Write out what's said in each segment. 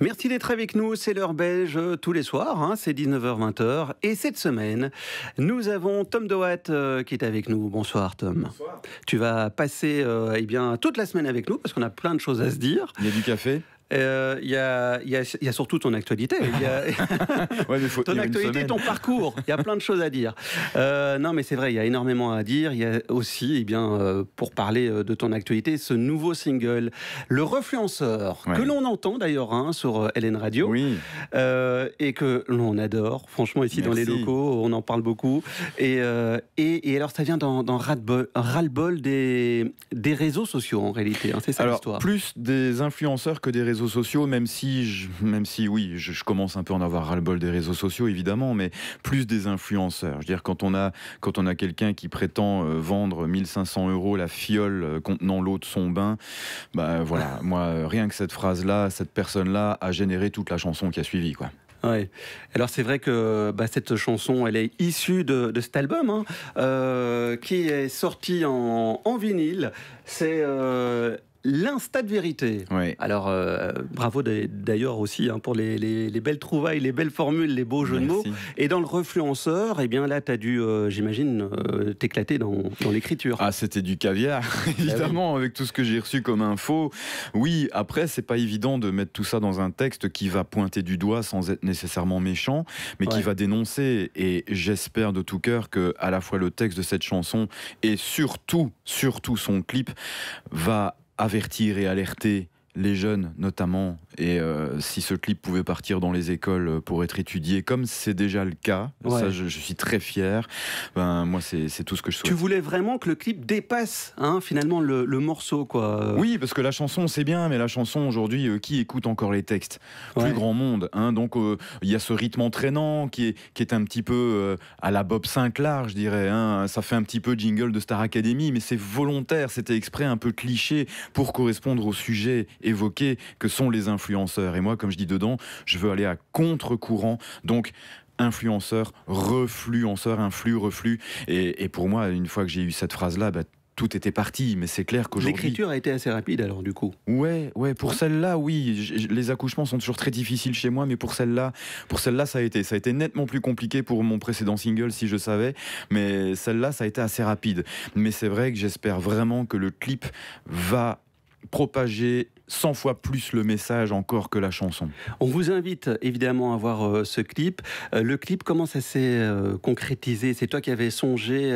Merci d'être avec nous, c'est l'heure belge tous les soirs, hein, c'est 19h-20h. Et cette semaine, nous avons Tom de Watt qui est avec nous. Bonsoir Tom. Bonsoir. Tu vas passer toute la semaine avec nous parce qu'on a plein de choses à se dire. Il y a du café. Il y a surtout ton actualité. Ouais, Ton actualité, ton parcours. Il y a plein de choses à dire. Non, mais c'est vrai, il y a énormément à dire. Il y a aussi, pour parler de ton actualité, ce nouveau single, Le Refluenceur, que l'on entend d'ailleurs sur LN Radio. Oui. Et que l'on adore. Franchement, ici dans les locaux, on en parle beaucoup. Et alors, ça vient dans ras-le-bol des réseaux sociaux, en réalité. C'est ça l'histoire. Plus des influenceurs que des réseaux sociaux, même si oui, je commence un peu à en avoir ras-le-bol des réseaux sociaux, évidemment, mais plus des influenceurs. Je veux dire, quand on a quelqu'un qui prétend vendre 1500 € la fiole contenant l'eau de son bain, bah voilà, moi, rien que cette phrase-là, cette personne-là a généré toute la chanson qui a suivi, quoi. Ouais. Alors c'est vrai que cette chanson, elle est issue de cet album qui est sorti en vinyle. C'est L'Insta de vérité. Ouais. Alors bravo d'ailleurs aussi pour les belles trouvailles, les belles formules, les beaux jeux de mots. Et dans Le Refluenceur, là tu as dû, j'imagine, t'éclater dans l'écriture. Ah, c'était du caviar, évidemment, avec tout ce que j'ai reçu comme info. Oui, après, c'est pas évident de mettre tout ça dans un texte qui va pointer du doigt sans être nécessairement méchant, mais qui va dénoncer. Et j'espère de tout cœur que à la fois le texte de cette chanson et surtout son clip va avertir et alerter les jeunes notamment, et si ce clip pouvait partir dans les écoles pour être étudié, comme c'est déjà le cas, ça je suis très fier, moi c'est tout ce que je souhaite. Tu voulais vraiment que le clip dépasse finalement le morceau, quoi. Oui, parce que la chanson c'est bien, mais la chanson aujourd'hui, qui écoute encore les textes? Plus grand monde, donc il y a ce rythme entraînant qui est un petit peu à la Bob Sinclair, je dirais, ça fait un petit peu jingle de Star Academy, mais c'est volontaire, c'était exprès un peu cliché pour correspondre au sujet évoqués que sont les influenceurs. Et moi, comme je dis dedans, je veux aller à contre-courant. Donc, influenceur, refluenceur, influx, reflux. Et pour moi, une fois que j'ai eu cette phrase-là, tout était parti, mais c'est clair qu'aujourd'hui... L'écriture a été assez rapide alors du coup. Ouais, pour celle-là, oui. Les accouchements sont toujours très difficiles chez moi, mais pour celle-là, ça a été nettement plus compliqué pour mon précédent single, si je savais. Mais celle-là, ça a été assez rapide. Mais c'est vrai que j'espère vraiment que le clip va propager 100 fois plus le message encore que la chanson. On vous invite évidemment à voir ce clip. Le clip, comment ça s'est concrétisé? C'est toi qui avais songé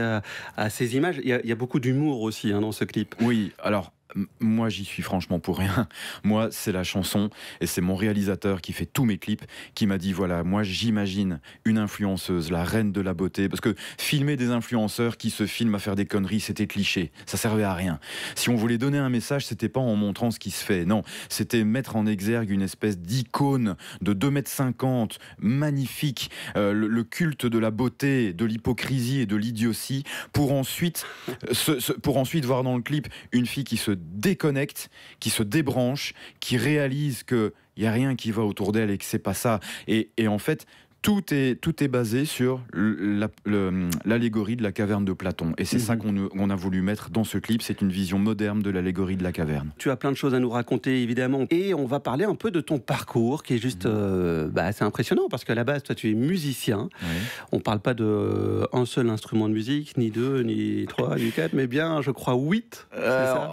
à ces images. Il y a beaucoup d'humour aussi dans ce clip. Oui, alors... moi, j'y suis franchement pour rien. Moi, c'est la chanson et c'est mon réalisateur qui fait tous mes clips qui m'a dit, voilà, moi, j'imagine une influenceuse, la reine de la beauté, parce que filmer des influenceurs qui se filment à faire des conneries, c'était cliché. Ça servait à rien. Si on voulait donner un message, c'était pas en montrant ce qui se fait. Non, c'était mettre en exergue une espèce d'icône de 2,50 m, magnifique, le culte de la beauté, de l'hypocrisie et de l'idiotie, pour ensuite voir dans le clip une fille qui se déconnecte, qui se débranche, qui réalise qu'il n'y a rien qui va autour d'elle et que c'est pas ça. Et en fait, tout est basé sur l'allégorie de la caverne de Platon. Et c'est ça qu'on a voulu mettre dans ce clip. C'est une vision moderne de l'allégorie de la caverne. Tu as plein de choses à nous raconter, évidemment. Et on va parler un peu de ton parcours, qui est juste assez impressionnant, parce qu'à la base, toi, tu es musicien. Oui. On ne parle pas d'un seul instrument de musique, ni 2, ni 3, ni 4, mais bien, je crois, 8.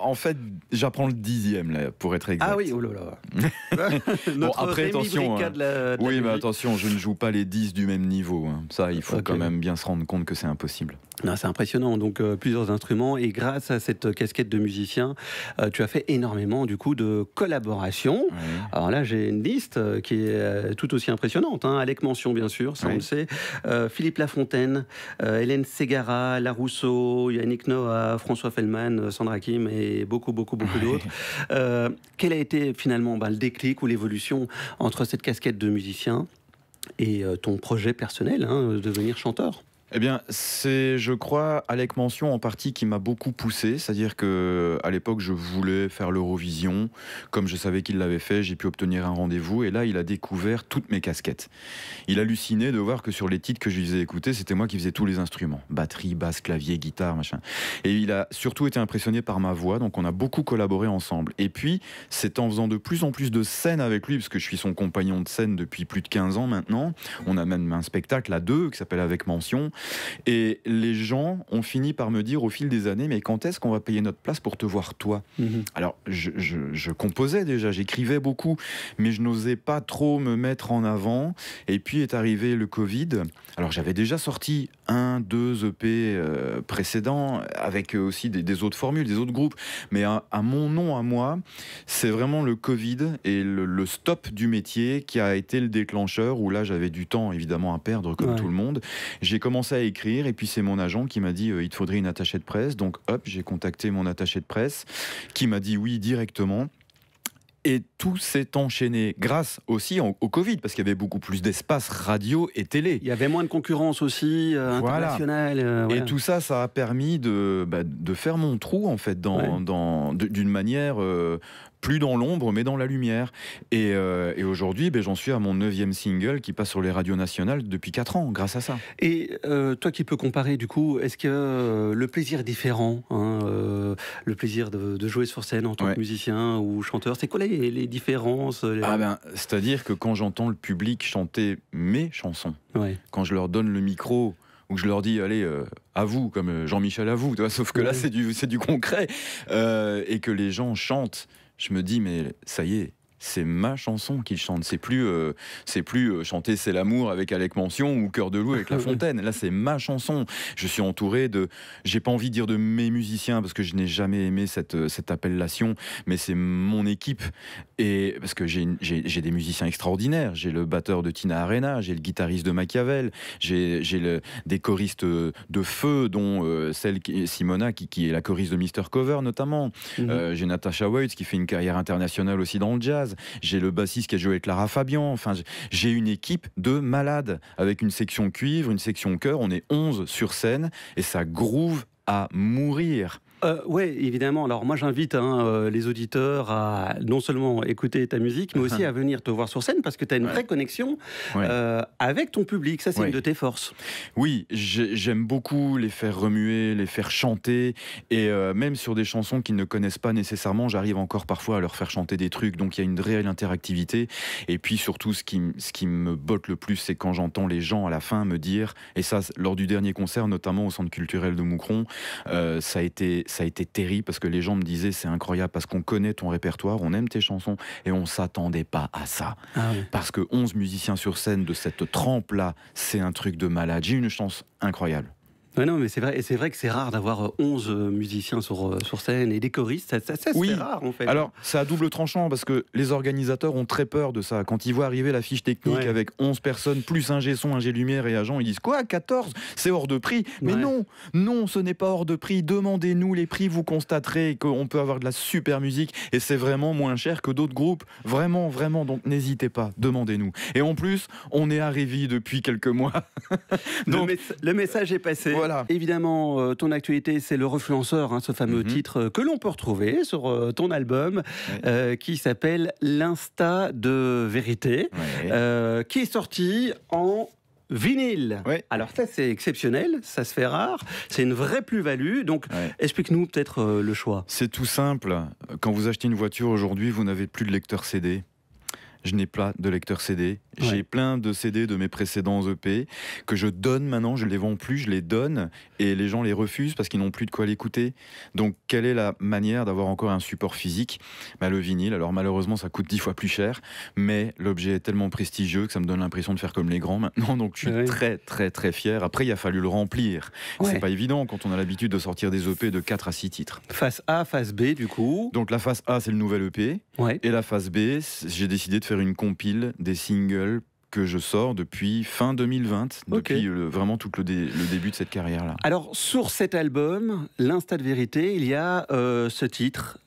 En fait, j'apprends le 10e, là, pour être exact. Ah oui, oh là là. Bon, après, attention. Mais attention, je ne joue pas les 10 du même niveau. Ça, il faut quand même bien se rendre compte que c'est impossible. Non, c'est impressionnant. Donc, plusieurs instruments. Et grâce à cette casquette de musicien, tu as fait énormément, du coup, de collaborations. Oui. Alors là, j'ai une liste qui est tout aussi impressionnante. Alec Mention, bien sûr, ça on le sait. Philippe Lafontaine, Hélène Ségara, La Rousseau, Yannick Noah, François Fellman, Sandra Kim et beaucoup d'autres. Quel a été finalement le déclic ou l'évolution entre cette casquette de musicien et ton projet personnel, devenir chanteur? Eh bien, c'est, je crois, Alec Mention en partie qui m'a beaucoup poussé. C'est-à-dire que à l'époque, je voulais faire l'Eurovision. Comme je savais qu'il l'avait fait, j'ai pu obtenir un rendez-vous. Et là, il a découvert toutes mes casquettes. Il hallucinait de voir que sur les titres que je lui faisais écouter, c'était moi qui faisais tous les instruments. Batterie, basse, clavier, guitare, machin. Et il a surtout été impressionné par ma voix. Donc, on a beaucoup collaboré ensemble. Et puis, c'est en faisant de plus en plus de scènes avec lui, parce que je suis son compagnon de scène depuis plus de 15 ans maintenant. On a même un spectacle à deux qui s'appelle Avec Mention. Et les gens ont fini par me dire au fil des années, mais quand est-ce qu'on va payer notre place pour te voir toi ? Alors, je composais déjà, j'écrivais beaucoup, mais je n'osais pas trop me mettre en avant. Et puis est arrivé le Covid. Alors, j'avais déjà sorti 2 EP précédents, avec aussi des autres formules, des autres groupes. Mais à mon nom, à moi, c'est vraiment le Covid et le stop du métier qui a été le déclencheur, où là, j'avais du temps, évidemment, à perdre, comme tout le monde. J'ai commencé à écrire, et puis c'est mon agent qui m'a dit il te faudrait une attachée de presse. Donc hop, j'ai contacté mon attaché de presse qui m'a dit oui directement. Et tout s'est enchaîné grâce aussi au Covid, parce qu'il y avait beaucoup plus d'espace radio et télé. Il y avait moins de concurrence aussi, internationale. Et tout ça, ça a permis de faire mon trou, en fait, d'une manière... plus dans l'ombre, mais dans la lumière. Et aujourd'hui, j'en suis à mon 9e single qui passe sur les radios nationales depuis 4 ans, grâce à ça. Et toi qui peux comparer, du coup, est-ce que le plaisir est différent, le plaisir de jouer sur scène en tant que musicien ou chanteur, c'est quoi les différences C'est-à-dire que quand j'entends le public chanter mes chansons, quand je leur donne le micro, où je leur dis, allez, à vous, comme Jean-Michel à vous, sauf que là, c'est du concret, et que les gens chantent, je me dis, mais ça y est, c'est ma chanson qu'ils chantent. C'est plus chanter C'est l'amour avec Alec Mention ou Cœur de loup avec La Fontaine. Là, c'est ma chanson. Je suis entouré de... J'ai pas envie de dire de mes musiciens, parce que je n'ai jamais aimé cette appellation, mais c'est mon équipe. Et parce que j'ai des musiciens extraordinaires. J'ai le batteur de Tina Arena, j'ai le guitariste de Machiavel, j'ai des choristes de feu, dont Simona, qui est la choriste de Mr. Cover, notamment. J'ai Natasha Voigt, qui fait une carrière internationale aussi dans le jazz. J'ai le bassiste qui a joué avec Lara Fabian. Enfin, j'ai une équipe de malades, avec une section cuivre, une section chœur. On est 11 sur scène et ça groove à mourir. Oui, évidemment. Alors moi, j'invite les auditeurs à non seulement écouter ta musique, mais aussi à venir te voir sur scène, parce que tu as une vraie connexion avec ton public. Ça, c'est une de tes forces. Oui, j'aime beaucoup les faire remuer, les faire chanter, et même sur des chansons qu'ils ne connaissent pas nécessairement, j'arrive encore parfois à leur faire chanter des trucs. Donc il y a une réelle interactivité. Et puis surtout, ce qui me botte le plus, c'est quand j'entends les gens à la fin me dire, et ça, lors du dernier concert, notamment au Centre culturel de Moucron, ça a été terrible, parce que les gens me disaient, c'est incroyable, parce qu'on connaît ton répertoire, on aime tes chansons, et on s'attendait pas à ça. Parce que 11 musiciens sur scène de cette trempe-là, c'est un truc de malade. J'ai une chance incroyable. Ouais, non, mais c'est vrai, et c'est vrai que c'est rare d'avoir 11 musiciens sur scène et des choristes, c'est rare en fait. Alors, c'est à double tranchant, parce que les organisateurs ont très peur de ça. Quand ils voient arriver la fiche technique avec 11 personnes, plus ingé son, ingé lumière et agent, ils disent quoi, 14 ? C'est hors de prix. Mais non, ce n'est pas hors de prix. Demandez-nous les prix, vous constaterez qu'on peut avoir de la super musique, et c'est vraiment moins cher que d'autres groupes. Vraiment, vraiment, donc n'hésitez pas, demandez-nous. Et en plus, on est à Révis depuis quelques mois. Donc, le message est passé. Voilà. Évidemment, ton actualité, c'est le Refluenceur, ce fameux titre que l'on peut retrouver sur ton album, qui s'appelle L'Insta de Vérité, qui est sorti en vinyle. Alors ça, c'est exceptionnel, ça se fait rare, c'est une vraie plus-value. Donc explique-nous peut-être le choix. C'est tout simple. Quand vous achetez une voiture aujourd'hui, vous n'avez plus de lecteur CD. Je n'ai pas de lecteur CD. J'ai plein de CD de mes précédents EP que je donne maintenant, je ne les vends plus, je les donne, et les gens les refusent parce qu'ils n'ont plus de quoi l'écouter. Donc quelle est la manière d'avoir encore un support physique ? Le vinyle. Alors malheureusement ça coûte 10 fois plus cher, mais l'objet est tellement prestigieux que ça me donne l'impression de faire comme les grands maintenant, donc je suis très très très fier. Après il a fallu le remplir. C'est pas évident quand on a l'habitude de sortir des EP de 4 à 6 titres. Face A, face B du coup. Donc la face A c'est le nouvel EP, et la face B, j'ai décidé de faire une compile des singles que je sors depuis fin 2020, depuis vraiment tout le début de cette carrière-là. Alors, sur cet album, L'Instat de vérité, il y a ce titre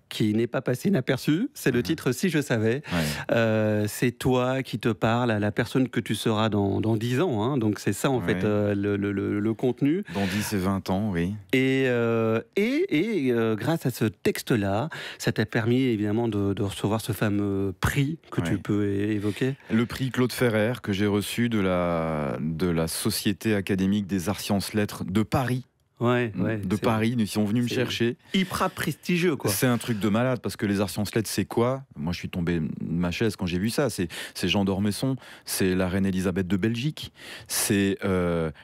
qui n'est pas passé inaperçu. C'est le titre Si je savais. C'est toi qui te parles à la personne que tu seras dans 10 ans. Hein. Donc, c'est ça, en fait, le contenu. Dans 10 et 20 ans, oui. Et grâce à ce texte-là, ça t'a permis, évidemment, de recevoir ce fameux prix que tu peux évoquer. Le prix Claude Ferrer que j'ai reçu de la Société académique des arts sciences lettres de Paris. Paris, ils sont venus me chercher. Hyper prestigieux, quoi. C'est un truc de malade, parce que les arts sciences lettres, c'est quoi? Moi, je suis tombé de ma chaise quand j'ai vu ça. C'est Jean d'Ormesson, c'est la reine Elisabeth de Belgique, c'est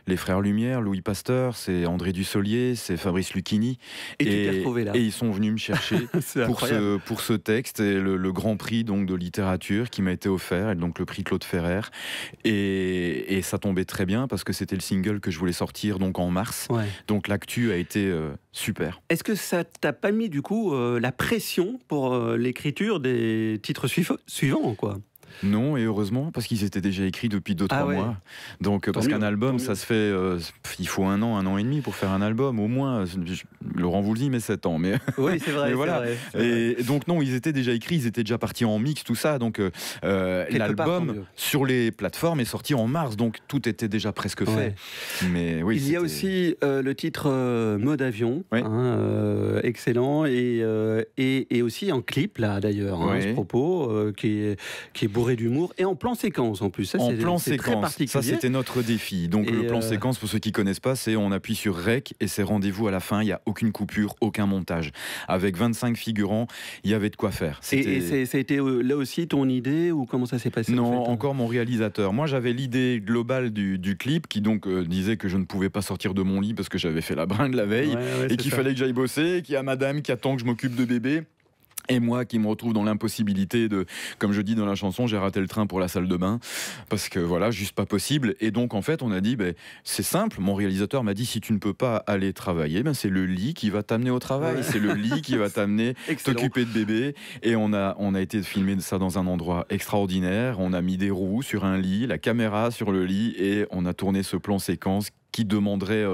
les frères Lumière, Louis Pasteur, c'est André Dussolier, c'est Fabrice Lucchini. Et tu t'es retrouvé là. Et ils sont venus me chercher pour ce texte, et le grand prix donc, de littérature qui m'a été offert, et donc le prix Claude Ferrer. Et ça tombait très bien, parce que c'était le single que je voulais sortir donc, en mars. Donc l'actu a été super. Est-ce que ça t'a pas mis du coup la pression pour l'écriture des titres suivants, quoi? Non, et heureusement, parce qu'ils étaient déjà écrits depuis 2-3 mois. Donc, parce qu'un album, ça se fait... il faut 1 an et demi pour faire un album, au moins. Laurent Voulzy met 7 ans, mais... Oui, c'est vrai, voilà. Et donc, non, ils étaient déjà écrits, ils étaient déjà partis en mix, tout ça. Donc, l'album, sur les plateformes, est sorti en mars, donc tout était déjà presque fait. Mais, oui, il y a aussi le titre Mode Avion, excellent, et aussi en clip, là, d'ailleurs, à ce propos, qui est bourré d'humour et en plan séquence en plus. Ça, en plan séquence, très particulier. Ça c'était notre défi. Donc le plan séquence, pour ceux qui connaissent pas, c'est on appuie sur Rec et c'est rendez-vous à la fin. Il y a aucune coupure, aucun montage. Avec 25 figurants, il y avait de quoi faire. Et ça a été là aussi ton idée ou comment ça s'est passé? Non, en fait, encore mon réalisateur. Moi, j'avais l'idée globale du clip qui donc disait que je ne pouvais pas sortir de mon lit parce que j'avais fait la bringue la veille et qu'il fallait que j'aille bosser, qu'il y a madame qui attend que je m'occupe de bébé. Et moi qui me retrouve dans l'impossibilité de, comme je dis dans la chanson, j'ai raté le train pour la salle de bain, parce que voilà, juste pas possible. Et donc en fait on a dit, c'est simple, mon réalisateur m'a dit, si tu ne peux pas aller travailler, c'est le lit qui va t'amener au travail, c'est le lit qui va t'amener t'occuper de bébé. Et on a été filmer ça dans un endroit extraordinaire, on a mis des roues sur un lit, la caméra sur le lit, et on a tourné ce plan séquence qui demanderait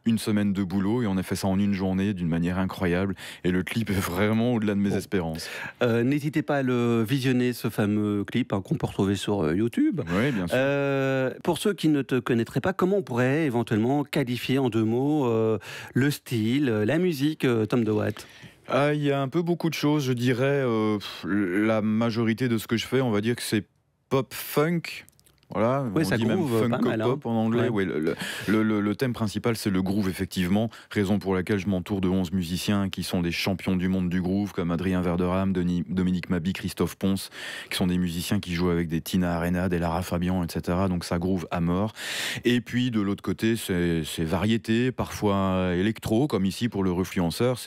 1 semaine de boulot, et on a fait ça en 1 journée d'une manière incroyable, et le clip est vraiment au-delà de mes espérances. N'hésitez pas à le visionner, ce fameux clip qu'on peut retrouver sur YouTube. Oui, bien sûr. Pour ceux qui ne te connaîtraient pas, comment on pourrait éventuellement qualifier en 2 mots le style, la musique, Tom DeWatt? Il y a un peu beaucoup de choses, je dirais. La majorité de ce que je fais, on va dire que c'est pop-funk. Voilà, on ça dit même funk-pop en anglais. Le thème principal, c'est le groove, effectivement. Raison pour laquelle je m'entoure de 11 musiciens qui sont des champions du monde du groove, comme Adrien Verderame, Dominique Mabi, Christophe Ponce, qui sont des musiciens qui jouent avec des Tina Arena, des Lara Fabian, etc. Donc ça groove à mort. Et puis de l'autre côté, c'est variété, parfois électro, comme ici pour le Refluenceur.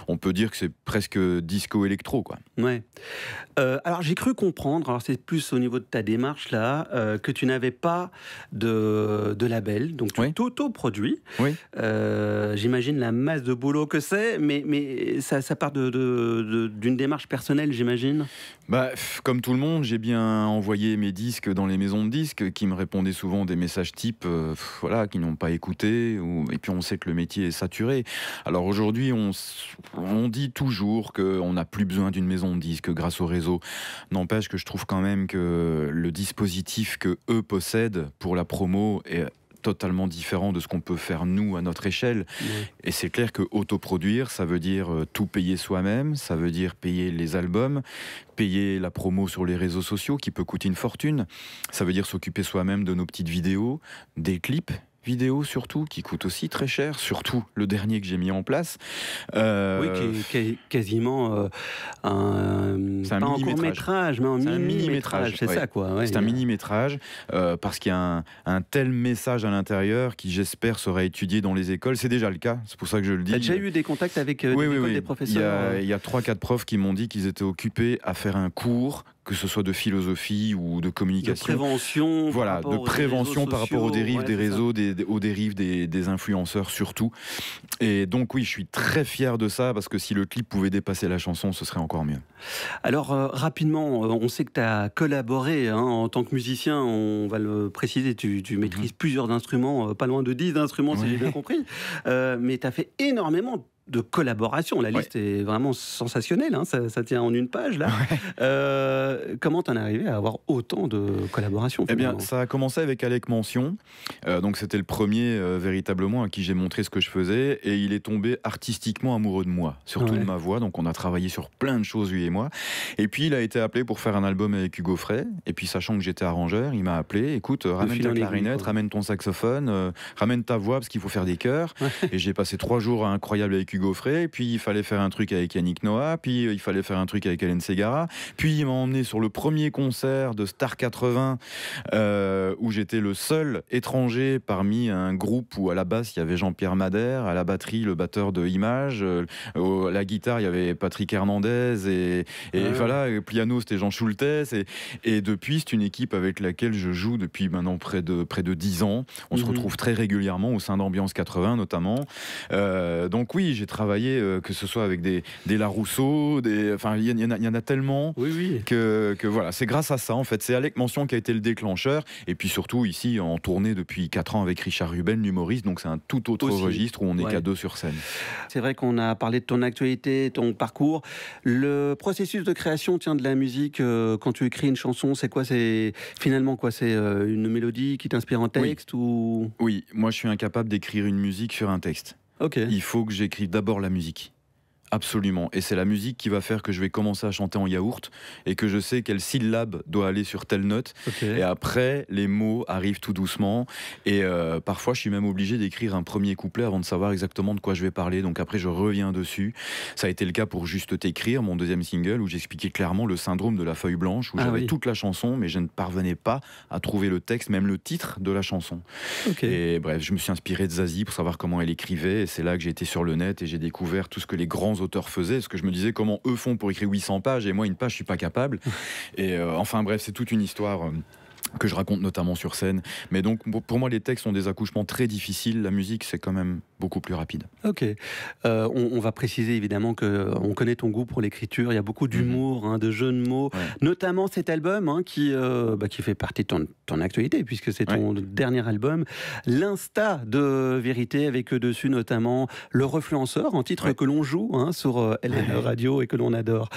On peut dire que c'est presque disco-électro, quoi. Ouais. Alors j'ai cru comprendre, alors c'est plus au niveau de ta démarche là, que tu n'avais pas de label, donc tu t'auto-produis. Oui. J'imagine la masse de boulot que c'est, mais ça part d'une démarche personnelle, j'imagine. Comme tout le monde, j'ai bien envoyé mes disques dans les maisons de disques qui me répondaient souvent des messages type qui n'ont pas écouté, et puis on sait que le métier est saturé. Alors aujourd'hui, on dit toujours qu'on n'a plus besoin d'une maison de disques grâce au réseau. N'empêche que je trouve quand même que le dispositif que eux possèdent pour la promo est totalement différent de ce qu'on peut faire nous à notre échelle. Et c'est clair que autoproduire, ça veut dire tout payer soi-même, ça veut dire payer les albums, payer la promo sur les réseaux sociaux qui peut coûter une fortune, ça veut dire s'occuper soi-même de nos petites vidéos, des clips vidéo surtout, qui coûte aussi très cher, surtout le dernier que j'ai mis en place. Qui est quasiment un court-métrage, mais un mini-métrage, c'est ça quoi. C'est un mini-métrage, parce qu'il y a un tel message à l'intérieur qui, j'espère, sera étudié dans les écoles. C'est déjà le cas, c'est pour ça que je le dis. Tu as déjà eu des contacts avec des professeurs? Il y a 3-4 profs qui m'ont dit qu'ils étaient occupés à faire un cours que ce soit de philosophie ou de communication. De prévention. Voilà, de prévention par rapport aux dérives des réseaux, aux dérives des influenceurs surtout. Et donc oui, je suis très fier de ça, parce que si le clip pouvait dépasser la chanson, ce serait encore mieux. Alors rapidement, on sait que tu as collaboré en tant que musicien, on va le préciser, tu maîtrises plusieurs instruments, pas loin de 10 instruments si j'ai bien compris, mais tu as fait énormément de collaboration. La liste est vraiment sensationnelle, ça tient en une page là. Comment t'en es arrivé à avoir autant de collaborations? Eh bien, ça a commencé avec Alec Mention. Donc c'était le premier véritablement à qui j'ai montré ce que je faisais, et il est tombé artistiquement amoureux de moi, surtout de ma voix. Donc on a travaillé sur plein de choses, lui et moi. Et puis il a été appelé pour faire un album avec Hugo Frey. Et puis sachant que j'étais arrangeur, il m'a appelé. Écoute, ramène ta clarinette, ramène ton saxophone, ramène ta voix parce qu'il faut faire des chœurs. Et j'ai passé 3 jours incroyables avec Hugo Frey, puis il fallait faire un truc avec Yannick Noah, puis il fallait faire un truc avec Hélène Ségara, puis il m'a emmené sur le premier concert de Star 80 où j'étais le seul étranger parmi un groupe où à la basse il y avait Jean-Pierre Madère, à la batterie le batteur de Image, à la guitare il y avait Patrick Hernandez, et voilà, le piano c'était Jean Schultes, et depuis c'est une équipe avec laquelle je joue depuis maintenant près de 10 ans. On se retrouve très régulièrement au sein d'Ambiance 80 notamment. Donc oui, j'ai travaillé que ce soit avec des Larousseau, enfin il y en a tellement que voilà, c'est grâce à ça en fait. C'est Alec Mention qui a été le déclencheur, et puis surtout ici en tournée depuis 4 ans avec Richard Ruben, l'humoriste, donc c'est un tout autre registre où on n'est qu'à 2 sur scène. C'est vrai qu'on a parlé de ton actualité, ton parcours. Le processus de création de la musique, quand tu écris une chanson, c'est quoi? C'est finalement quoi? C'est une mélodie qui t'inspire en texte ou... Oui, moi je suis incapable d'écrire une musique sur un texte. Il faut que j'écrive d'abord la musique. Absolument. Et c'est la musique qui va faire que je vais commencer à chanter en yaourt, et que je sais quelle syllabe doit aller sur telle note. Et après, les mots arrivent tout doucement. Et parfois, je suis même obligé d'écrire un premier couplet avant de savoir exactement de quoi je vais parler. Donc après, je reviens dessus. Ça a été le cas pour Juste t'écrire, mon 2e single, où j'expliquais clairement le syndrome de la feuille blanche, où j'avais toute la chanson, mais je ne parvenais pas à trouver le texte, même le titre de la chanson. Et bref, je me suis inspiré de Zazie pour savoir comment elle écrivait. Et c'est là que j'ai été sur le net et j'ai découvert tout ce que les grands auteurs faisaient, parce que je me disais comment eux font pour écrire 800 pages, et moi une page je suis pas capable. Et enfin bref, c'est toute une histoire que je raconte notamment sur scène. Mais donc pour moi les textes sont des accouchements très difficiles, la musique c'est quand même beaucoup plus rapide. On va préciser évidemment qu'on connaît ton goût pour l'écriture, il y a beaucoup d'humour, de jeux de mots, notamment cet album qui fait partie de ton actualité, puisque c'est ton dernier album, l'Insta de Vérité, avec dessus notamment Le Refluenceur, un titre que l'on joue sur LN Radio et que l'on adore.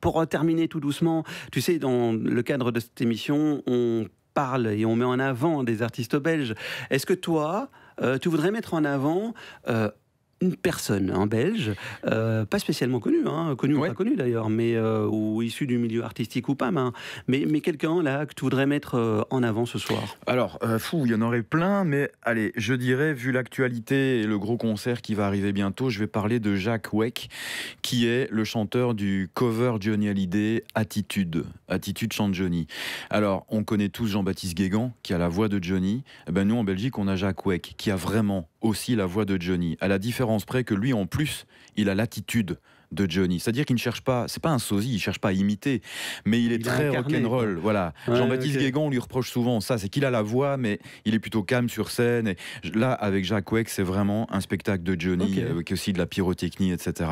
Pour terminer tout doucement, tu sais, dans le cadre de cette émission, on parle et on met en avant des artistes belges. Est-ce que toi, tu voudrais mettre en avant une personne, un Belge, pas spécialement connu, connu ou pas connu d'ailleurs, mais ou issu du milieu artistique ou pas, mais quelqu'un là que tu voudrais mettre en avant ce soir? Alors, il y en aurait plein, mais allez, je dirais, vu l'actualité et le gros concert qui va arriver bientôt, je vais parler de Jacques Weck, qui est le chanteur du cover Johnny Hallyday, Attitude chante Johnny. Alors, on connaît tous Jean-Baptiste Guégan, qui a la voix de Johnny. Eh ben, nous, en Belgique, on a Jacques Weck, qui a vraiment aussi la voix de Johnny, à la différence près que lui, en plus, il a l'attitude de Johnny. C'est-à-dire qu'il ne cherche pas, c'est pas un sosie, il cherche pas à imiter, mais il est très rock'n'roll. Voilà. Jean-Baptiste Guégan, on lui reproche souvent ça, c'est qu'il a la voix, mais il est plutôt calme sur scène. Et là, avec Jacques Weck, c'est vraiment un spectacle de Johnny, avec aussi de la pyrotechnie, etc.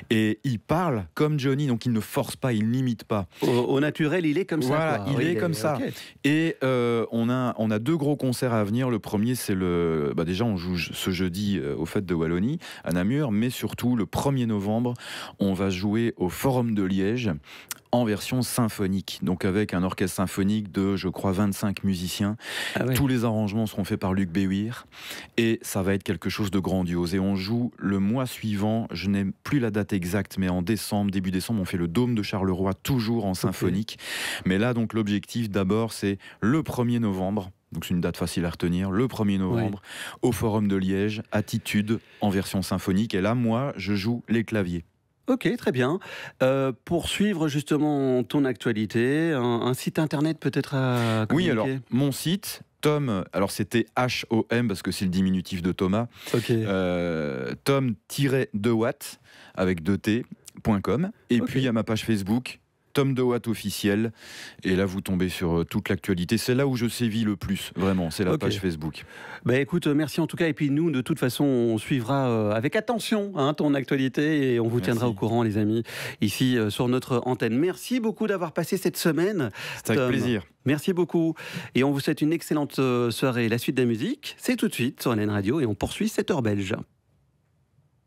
Et il parle comme Johnny, donc il ne force pas, il n'imite pas. Au naturel, il est comme ça. Voilà, il est comme ça. Et on a 2 gros concerts à venir. Le premier, c'est déjà, on joue ce jeudi aux Fêtes de Wallonie, à Namur, mais surtout le 1er novembre, on va jouer au Forum de Liège en version symphonique, donc avec un orchestre symphonique de, je crois, 25 musiciens. Tous les arrangements seront faits par Luc Béhuir, et ça va être quelque chose de grandiose. Et on joue le mois suivant, je n'ai plus la date exacte, mais en décembre, début décembre, on fait le Dôme de Charleroi, toujours en symphonique. Mais là, donc, l'objectif, d'abord, c'est le 1er novembre, donc c'est une date facile à retenir, le 1er novembre, au Forum de Liège, Attitude, en version symphonique. Et là, moi, je joue les claviers. Ok, très bien. Pour suivre justement ton actualité, un site internet peut-être à communiquer? Oui, alors, mon site, Tom, alors c'était H-O-M parce que c'est le diminutif de Thomas, Tom-2watt avec 2T.com. Et puis il y a ma page Facebook, Tom de Watt officiel. Et là, vous tombez sur toute l'actualité. C'est là où je sévis le plus, vraiment. C'est la page Facebook. Bah écoute, merci en tout cas. Et puis nous, de toute façon, on suivra avec attention ton actualité et on vous tiendra au courant, les amis, ici sur notre antenne. Merci beaucoup d'avoir passé cette semaine. C'était avec plaisir. Merci beaucoup. Et on vous souhaite une excellente soirée. La suite de la musique, c'est tout de suite sur LN Radio et on poursuit cette heure belge.